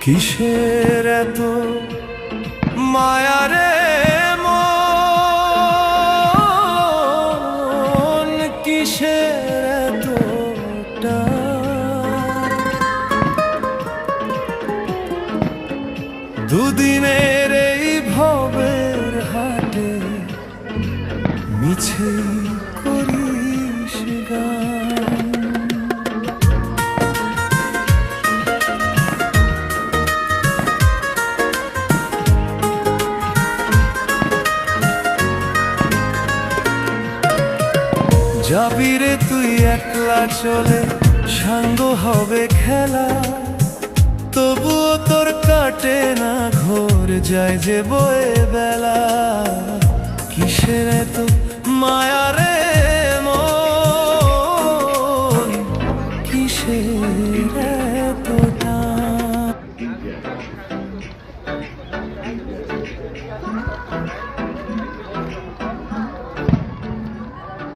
কিসের এত মায়া রে মন, কিসের এতটা দুদিনের এই ভবের হাটে মিছে করিস গান। যাবি রে তুই একলা চলে, সাঙ্গ হবে খেলা, তবুও তোর কাটে না ঘোর, যায় যে বয়ে বেলা। কিসের এত মায়া রে